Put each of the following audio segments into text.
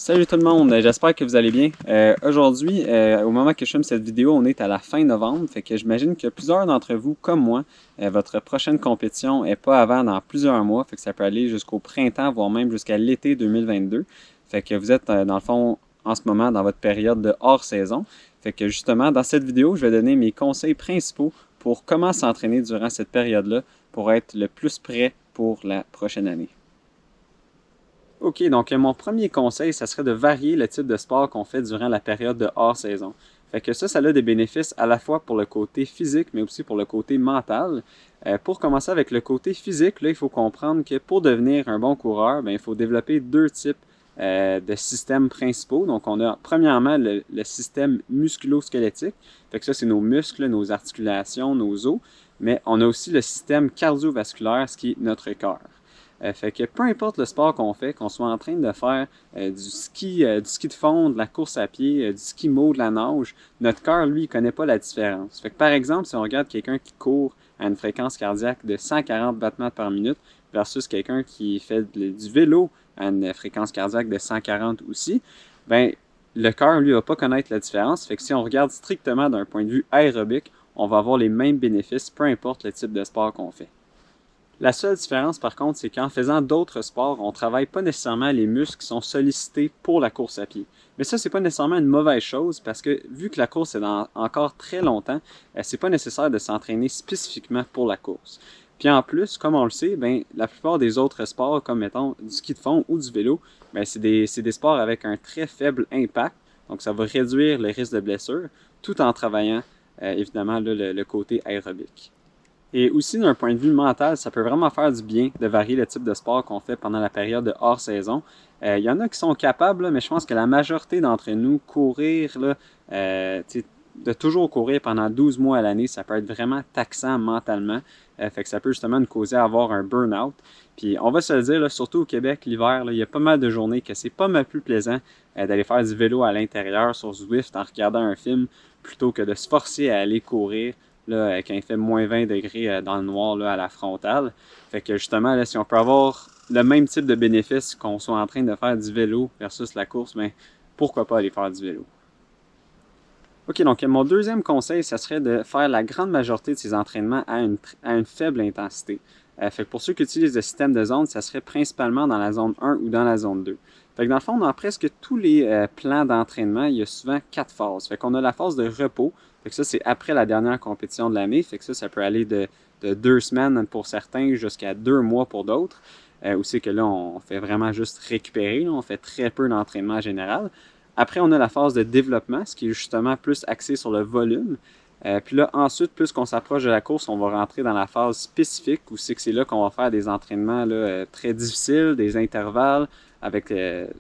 Salut tout le monde, j'espère que vous allez bien. Aujourd'hui, au moment que je filme cette vidéo, on est à la fin novembre, fait que j'imagine que plusieurs d'entre vous, comme moi, votre prochaine compétition n'est pas avant dans plusieurs mois, fait que ça peut aller jusqu'au printemps, voire même jusqu'à l'été 2022. Fait que vous êtes, dans le fond, en ce moment, dans votre période de hors-saison. Fait que justement, dans cette vidéo, je vais donner mes conseils principaux pour comment s'entraîner durant cette période-là pour être le plus prêt pour la prochaine année. OK, donc mon premier conseil, ça serait de varier le type de sport qu'on fait durant la période de hors-saison. Fait que ça a des bénéfices à la fois pour le côté physique, mais aussi pour le côté mental. Pour commencer avec le côté physique, là, il faut comprendre que pour devenir un bon coureur, il faut développer deux types de systèmes principaux. Donc, on a premièrement le système musculo-squelettique. Fait que ça, c'est nos muscles, nos articulations, nos os. Mais on a aussi le système cardiovasculaire, ce qui est notre cœur. Fait que peu importe le sport qu'on fait, qu'on soit en train de faire du ski de fond, de la course à pied, du ski mo, de la nage, notre cœur, lui, il connaît pas la différence. Fait que par exemple, si on regarde quelqu'un qui court à une fréquence cardiaque de 140 battements par minute versus quelqu'un qui fait du vélo à une fréquence cardiaque de 140 aussi, le cœur, lui, va pas connaître la différence. Fait que si on regarde strictement d'un point de vue aérobique, on va avoir les mêmes bénéfices, peu importe le type de sport qu'on fait. La seule différence, par contre, c'est qu'en faisant d'autres sports, on ne travaille pas nécessairement les muscles qui sont sollicités pour la course à pied. Mais ça, c'est pas nécessairement une mauvaise chose parce que vu que la course est dans encore très longtemps, c'est pas nécessaire de s'entraîner spécifiquement pour la course. Puis en plus, comme on le sait, la plupart des autres sports, comme mettons du ski de fond ou du vélo, c'est des sports avec un très faible impact. Donc ça va réduire le risque de blessure tout en travaillant évidemment le côté aérobique. Et aussi, d'un point de vue mental, ça peut vraiment faire du bien de varier le type de sport qu'on fait pendant la période de hors-saison. Il y en a qui sont capables, mais je pense que la majorité d'entre nous, courir, de toujours courir pendant 12 mois à l'année, ça peut être vraiment taxant mentalement. Fait que ça peut justement nous causer à avoir un burn-out. Puis on va se le dire, là, surtout au Québec, l'hiver, il y a pas mal de journées que c'est pas mal plus plaisant d'aller faire du vélo à l'intérieur sur Zwift en regardant un film plutôt que de se forcer à aller courir. Là, quand il fait moins 20 degrés dans le noir là, à la frontale. Fait que justement, là, si on peut avoir le même type de bénéfice qu'on soit en train de faire du vélo versus la course, pourquoi pas aller faire du vélo? OK, donc mon deuxième conseil, ça serait de faire la grande majorité de ces entraînements à une faible intensité. Fait que pour ceux qui utilisent le système de zone, ça serait principalement dans la zone 1 ou dans la zone 2. Fait que dans le fond, dans presque tous les plans d'entraînement, il y a souvent 4 phases. Fait qu'on a la phase de repos. Fait que ça, c'est après la dernière compétition de l'année. Fait que ça peut aller de 2 semaines pour certains jusqu'à 2 mois pour d'autres. Où c'est que là, on fait vraiment juste récupérer. Là, on fait très peu d'entraînement en général. Après, on a la phase de développement, ce qui est justement plus axé sur le volume. Puis là, ensuite, plus qu'on s'approche de la course, on va rentrer dans la phase spécifique, où c'est là qu'on va faire des entraînements là, très difficiles, des intervalles, avec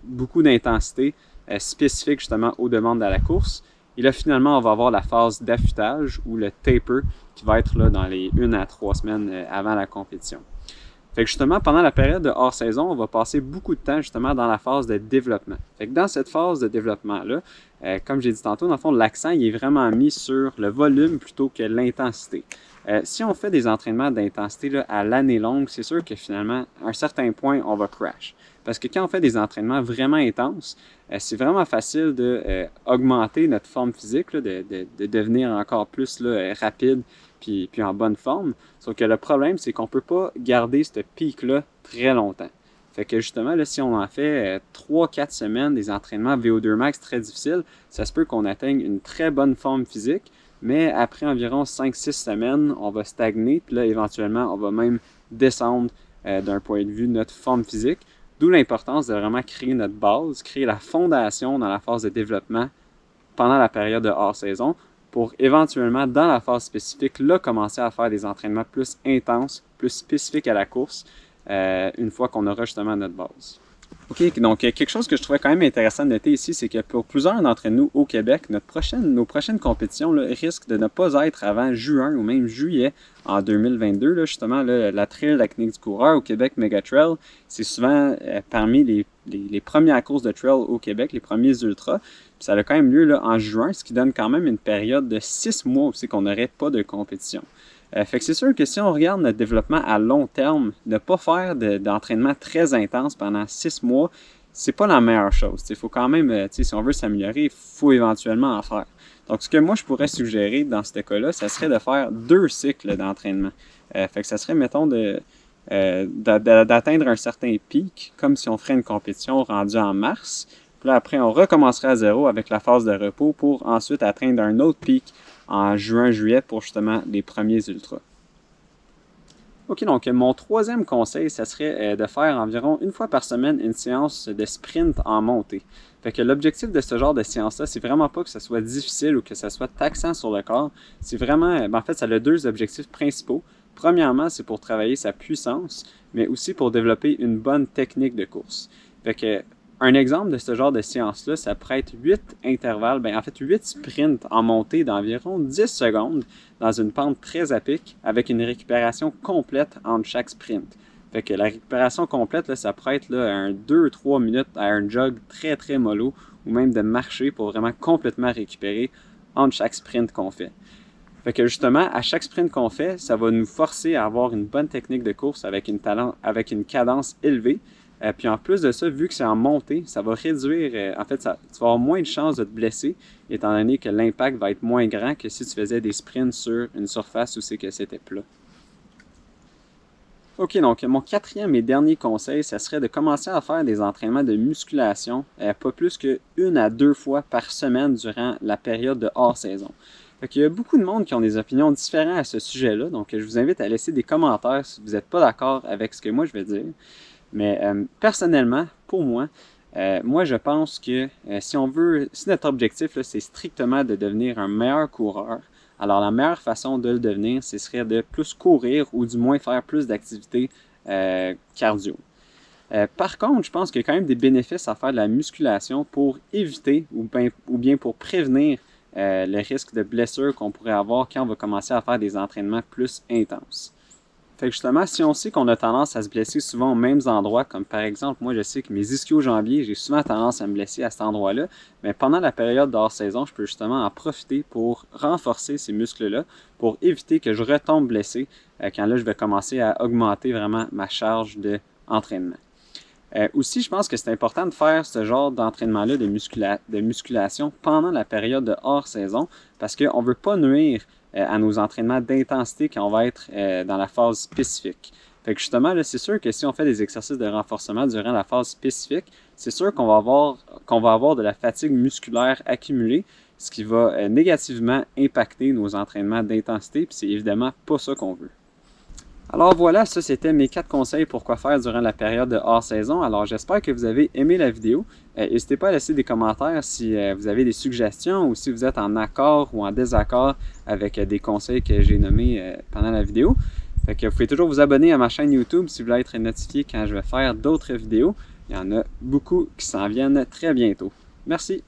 beaucoup d'intensité spécifique justement aux demandes de la course. Et là, finalement, on va avoir la phase d'affûtage ou le taper qui va être là dans les 1 à 3 semaines avant la compétition. Fait que justement, pendant la période de hors-saison, on va passer beaucoup de temps justement dans la phase de développement. Fait que dans cette phase de développement-là, comme j'ai dit tantôt, dans le fond, l'accent il est vraiment mis sur le volume plutôt que l'intensité. Si on fait des entraînements d'intensité là, à l'année longue, c'est sûr que finalement, à un certain point, on va crash. Parce que quand on fait des entraînements vraiment intenses, c'est vraiment facile d'augmenter notre forme physique, là, de devenir encore plus là, rapide puis en bonne forme. Sauf que le problème, c'est qu'on ne peut pas garder ce pic-là très longtemps. Fait que justement, là, si on en fait 3-4 semaines des entraînements VO2 max très difficiles, ça se peut qu'on atteigne une très bonne forme physique, mais après environ 5-6 semaines, on va stagner, puis là, éventuellement, on va même descendre d'un point de vue de notre forme physique. D'où l'importance de vraiment créer notre base, créer la fondation dans la phase de développement pendant la période de hors-saison pour éventuellement, dans la phase spécifique, là, commencer à faire des entraînements plus intenses, plus spécifiques à la course, une fois qu'on aura justement notre base. OK, donc quelque chose que je trouvais quand même intéressant de noter ici, c'est que pour plusieurs d'entre nous au Québec, nos prochaines compétitions là, risquent de ne pas être avant juin ou même juillet en 2022. Là, justement, là, la trail, la clinique du coureur au Québec Mega Trail, c'est souvent parmi les premières courses de trail au Québec, les premiers ultras. Puis ça a quand même lieu là, en juin, ce qui donne quand même une période de 6 mois aussi qu'on n'aurait pas de compétition. Fait que c'est sûr que si on regarde notre développement à long terme, ne pas faire d'entraînement très intense pendant 6 mois, c'est pas la meilleure chose. Il faut quand même, si on veut s'améliorer, il faut éventuellement en faire. Donc, ce que moi, je pourrais suggérer dans ce cas-là, ça serait de faire 2 cycles d'entraînement. Fait que ça serait, mettons, d'atteindre un certain pic, comme si on ferait une compétition rendue en mars. Puis là, après, on recommencerait à zéro avec la phase de repos pour ensuite atteindre un autre pic en juin-juillet pour justement les premiers ultras. Ok, donc mon troisième conseil, ça serait de faire environ une fois par semaine une séance de sprint en montée. Fait que l'objectif de ce genre de séance-là, c'est vraiment pas que ça soit difficile ou que ça soit taxant sur le corps. C'est vraiment, en fait, ça a 2 objectifs principaux. Premièrement, c'est pour travailler sa puissance, mais aussi pour développer une bonne technique de course. Fait que un exemple de ce genre de séance-là, ça pourrait être 8 intervalles, 8 sprints en montée d'environ 10 secondes dans une pente très à pic avec une récupération complète entre chaque sprint. Fait que la récupération complète, là, ça pourrait être là, un 2-3 minutes à un jog très très mollo ou même de marcher pour vraiment complètement récupérer entre chaque sprint qu'on fait. Fait que justement, à chaque sprint qu'on fait, ça va nous forcer à avoir une bonne technique de course avec une cadence élevée. Puis en plus de ça, vu que c'est en montée, ça va réduire, tu vas avoir moins de chances de te blesser, étant donné que l'impact va être moins grand que si tu faisais des sprints sur une surface où c'est que c'était plat. Ok, donc mon quatrième et dernier conseil, ça serait de commencer à faire des entraînements de musculation, pas plus que 1 à 2 fois par semaine durant la période de hors-saison. Fait qu'il y a beaucoup de monde qui ont des opinions différentes à ce sujet-là, donc je vous invite à laisser des commentaires si vous n'êtes pas d'accord avec ce que moi je vais dire. Mais personnellement, pour moi, je pense que si notre objectif là, c'est strictement de devenir un meilleur coureur, alors la meilleure façon de le devenir, ce serait de plus courir ou du moins faire plus d'activités cardio. Par contre, je pense qu'il y a quand même des bénéfices à faire de la musculation pour éviter ou bien pour prévenir le risque de blessure qu'on pourrait avoir quand on va commencer à faire des entraînements plus intenses. Fait que justement, si on sait qu'on a tendance à se blesser souvent aux mêmes endroits, comme par exemple, moi je sais que mes ischio-jambiers, j'ai souvent tendance à me blesser à cet endroit-là, mais pendant la période d'hors-saison, je peux justement en profiter pour renforcer ces muscles-là, pour éviter que je retombe blessé quand là je vais commencer à augmenter vraiment ma charge d'entraînement. Aussi, je pense que c'est important de faire ce genre d'entraînement-là de musculation pendant la période de hors-saison parce qu'on ne veut pas nuire à nos entraînements d'intensité quand on va être dans la phase spécifique. Fait que justement, là, c'est sûr que si on fait des exercices de renforcement durant la phase spécifique, c'est sûr qu'on va avoir de la fatigue musculaire accumulée, ce qui va négativement impacter nos entraînements d'intensité, puis c'est évidemment pas ça qu'on veut. Alors voilà, ça c'était mes 4 conseils pour quoi faire durant la période de hors-saison. Alors j'espère que vous avez aimé la vidéo. N'hésitez pas à laisser des commentaires si vous avez des suggestions ou si vous êtes en accord ou en désaccord avec des conseils que j'ai nommés pendant la vidéo. Fait que vous pouvez toujours vous abonner à ma chaîne YouTube si vous voulez être notifié quand je vais faire d'autres vidéos. Il y en a beaucoup qui s'en viennent très bientôt. Merci!